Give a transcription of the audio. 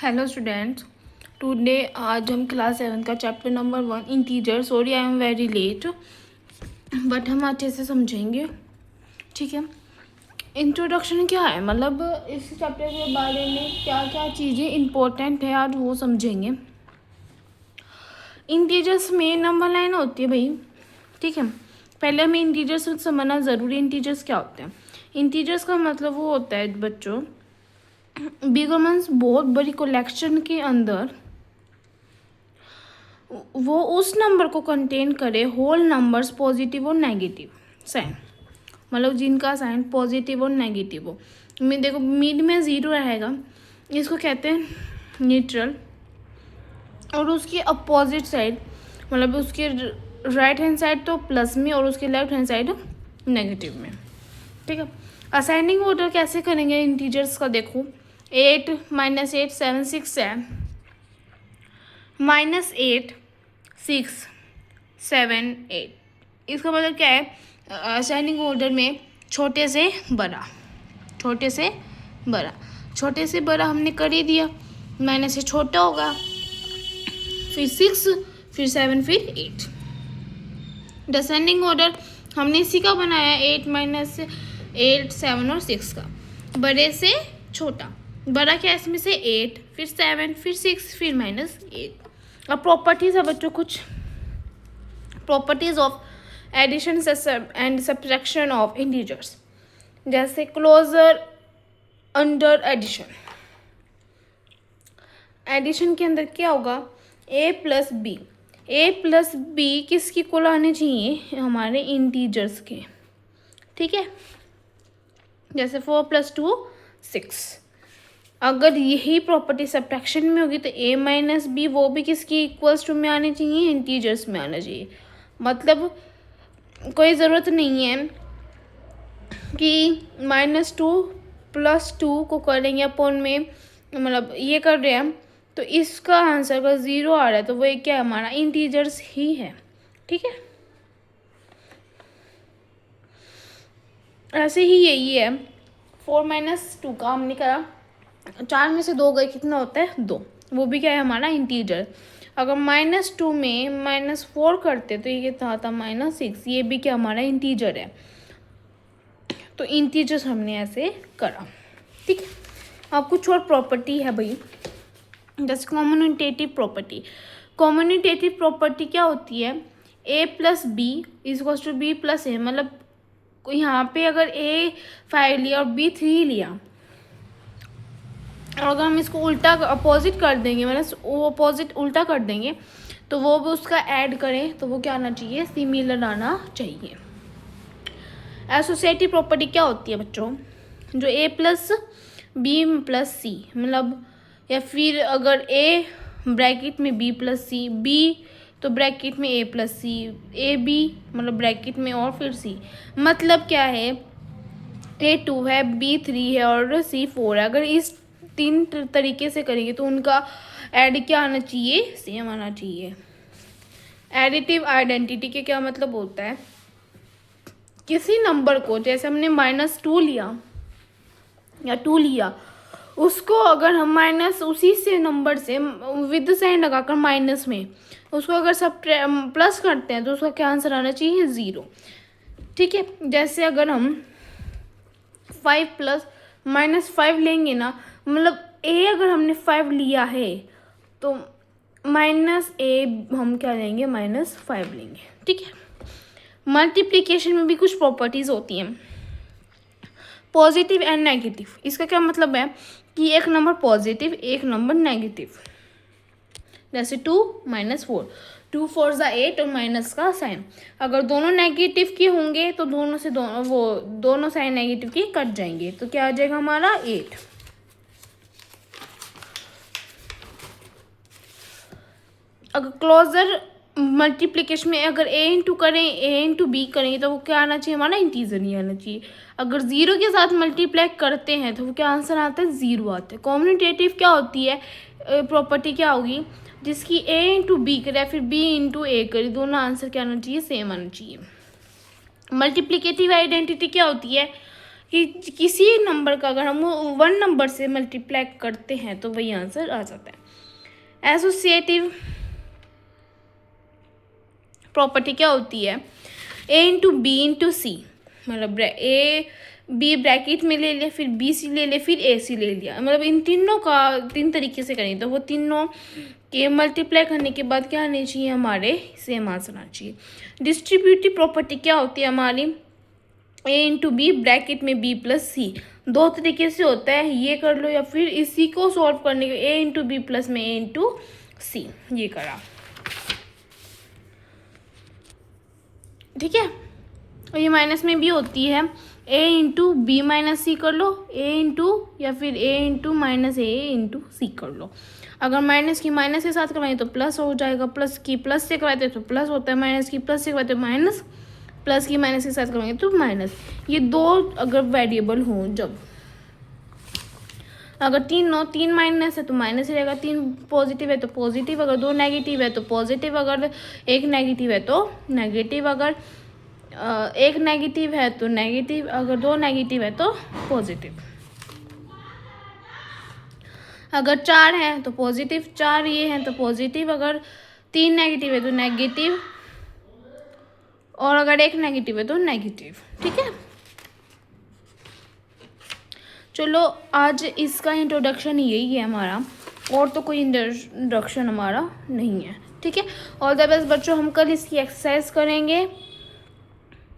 Hello students, today आज हम class 7 का chapter number 1 integer. Sorry I am very late, but हम अच्छे से समझेंगे। ठीक है, इंट्रोडक्शन क्या है, मतलब इस चैप्टर के बारे में क्या क्या चीज़ें इम्पोर्टेंट है आज वो समझेंगे। इंटीजर्स में नंबर लाइन होती है भाई। ठीक है, पहले हमें इंटीजर्स समझना ज़रूरी। इंटीजर्स क्या होते हैं? इंटीजर्स का मतलब वो होता है बच्चों, बिगर मीन्स बहुत बड़ी कलेक्शन के अंदर वो उस नंबर को कंटेन करे, होल नंबर्स पॉजिटिव और नेगेटिव साइन, मतलब जिनका साइन पॉजिटिव और नेगेटिव हो। मैं देखो मिड में ज़ीरो रहेगा, इसको कहते हैं न्यूट्रल। और उसकी अपोजिट साइड, मतलब उसके राइट हैंड साइड तो प्लस में और उसके लेफ्ट हैंड साइड नेगेटिव में। ठीक है, असाइनिंग ऑर्डर कैसे करेंगे इंटीजर्स का? देखो 8 -8 7 6 है, -8 6 7 8। इसका मतलब क्या है? असाइनिंग ऑर्डर में छोटे से बड़ा, छोटे से बड़ा, छोटे से बड़ा हमने कर ही दिया। माइनस से छोटा होगा, फिर 6, फिर 7, फिर 8। डिसेंडिंग ऑर्डर हमने इसी का बनाया, 8 -8 7 और 6 का, बड़े से छोटा। बड़ा क्या है इसमें से? 8, फिर 7, फिर 6, फिर -8। अब प्रॉपर्टीज है बच्चों, कुछ properties of addition and subtraction of integers, जैसे क्लोजर अंडर एडिशन। एडिशन के अंदर क्या होगा? a + b। a + b किसकी इक्वल आने चाहिए? हमारे इंटीजर्स के। ठीक है, जैसे 4 + 2 6। अगर यही प्रॉपर्टी सब्ट्रैक्शन में होगी तो a - b वो भी किसकी इक्वल्स टू में आने चाहिए? इंटीजर्स में आना चाहिए। मतलब कोई ज़रूरत नहीं है कि -2 + 2 को करेंगे अपॉन में, मतलब ये कर रहे हैं हम, तो इसका आंसर अगर 0 आ रहा है तो वो क्या है? हमारा इंटीजर्स ही है। ठीक है, ऐसे ही यही है। 4 - 2 का हमने करा, 4 में से 2 गए, कितना होता है? 2। वो भी क्या है? हमारा इंटीजर। अगर -2 में -4 करते तो ये कितना आता? -6। ये भी क्या हमारा इंटीजर है। तो इंटीजर्स हमने ऐसे करा। ठीक है, अब कुछ और प्रॉपर्टी है भाई, जैसे कॉम्यूटेटिव प्रॉपर्टी। कॉम्यूटेटिव प्रॉपर्टी क्या होती है? a + b = b + a। मतलब यहाँ पे अगर a 5 लिया और b 3 लिया, और अगर हम इसको उल्टा अपोजिट कर देंगे, मतलब वो अपोजिट उल्टा कर देंगे, तो वो भी उसका ऐड करें तो वो क्या आना चाहिए? सिमिलर आना चाहिए। एसोसिएटिव प्रॉपर्टी क्या होती है बच्चों? जो a + b + c, मतलब या फिर अगर a ब्रैकेट में b + c, b तो ब्रैकेट में a + c, a b मतलब ब्रैकेट में और फिर c। मतलब क्या है? a 2 है, b 3 है और c 4 है। अगर इस 3 तरीके से करेंगे तो उनका ऐड क्या आना चाहिए? सेम आना चाहिए। एडिटिव आइडेंटिटी के क्या मतलब होता है? किसी नंबर को, जैसे हमने -2 लिया या 2 लिया, उसको अगर हम माइनस उसी से नंबर से विद साइन लगाकर माइनस में उसको अगर सब प्लस करते हैं तो उसका क्या आंसर आना चाहिए? 0। ठीक है, जैसे अगर हम 5 + -5 लेंगे ना, मतलब a अगर हमने 5 लिया है तो -a हम क्या लेंगे? -5 लेंगे। ठीक है, मल्टीप्लिकेशन में भी कुछ प्रॉपर्टीज़ होती हैं, पॉजिटिव एंड नेगेटिव। इसका क्या मतलब है कि एक नंबर पॉजिटिव, एक नंबर नेगेटिव। जैसे 2 - 4, 2 4 = 8 और माइनस का साइन। अगर दोनों नेगेटिव के होंगे तो दोनों साइन नेगेटिव के कट जाएंगे, तो क्या आ जाएगा हमारा? 8। अगर क्लोजर मल्टीप्लिकेशन में अगर a × करें, a × b करेंगे तो वो क्या आना चाहिए? हमारा इंटीजर नहीं आना चाहिए। अगर 0 के साथ मल्टीप्लाई करते हैं तो वो क्या आंसर आता है? 0 आता है। कॉम्यूटेटिव क्या होती है? प्रॉपर्टी क्या होगी? जिसकी a × b करे या फिर b × a करे, दोनों आंसर क्या आना चाहिए? सेम आना चाहिए। मल्टीप्लिकेटिव आइडेंटिटी क्या होती है? कि किसी नंबर का अगर हम 1 नंबर से मल्टीप्लाई करते हैं तो वही आंसर आ जाता है। एसोसिएटिव प्रॉपर्टी क्या होती है, ए इंटू बी इंटू सी, मतलब ए बी ब्रैकेट में ले लिया, फिर बी सी ले लिया, फिर ए सी ले लिया, मतलब इन तीनों का 3 तरीके से करेंगे तो वो तीनों के मल्टीप्लाई करने के बाद क्या आने चाहिए, हमारे सेम आंसर आना चाहिए। डिस्ट्रीब्यूटिव प्रॉपर्टी क्या होती है हमारी, ए इंटू बी ब्रैकेट में बी प्लस सी, 2 तरीके से होता है, ये कर लो या फिर इसी को सॉल्व करने के ए इंटू बी प्लस में ए इंटू सी, ये करा, ठीक है। और ये माइनस में भी होती है, ए इंटू बी माइनस सी कर लो, ए इंटू या फिर ए इंटू माइनस ए इंटू सी कर लो। अगर माइनस की माइनस के साथ करवाएं तो प्लस हो जाएगा, प्लस की प्लस से करवाते तो प्लस होता है, माइनस की प्लस से करवाते तो माइनस, प्लस की माइनस के साथ करवाएंगे तो माइनस। ये 2 अगर वेरिएबल हों, जब अगर 3 माइनस है तो माइनस ही रहेगा, 3 पॉजिटिव है तो पॉजिटिव, अगर 2 नेगेटिव है तो पॉजिटिव, अगर 1 नेगेटिव है तो नेगेटिव, अगर 1 नेगेटिव है तो नेगेटिव, अगर 2 नेगेटिव है तो पॉजिटिव, अगर 4 हैं तो पॉजिटिव, 4 ये हैं तो पॉजिटिव, अगर 3 नेगेटिव है तो नेगेटिव, और अगर 1 नेगेटिव है तो नेगेटिव, ठीक है। चलो आज इसका इंट्रोडक्शन यही है हमारा, और तो कोई इंट्रोडक्शन हमारा नहीं है, ठीक है। ऑल द बेस्ट बच्चों, हम कल इसकी एक्सरसाइज करेंगे।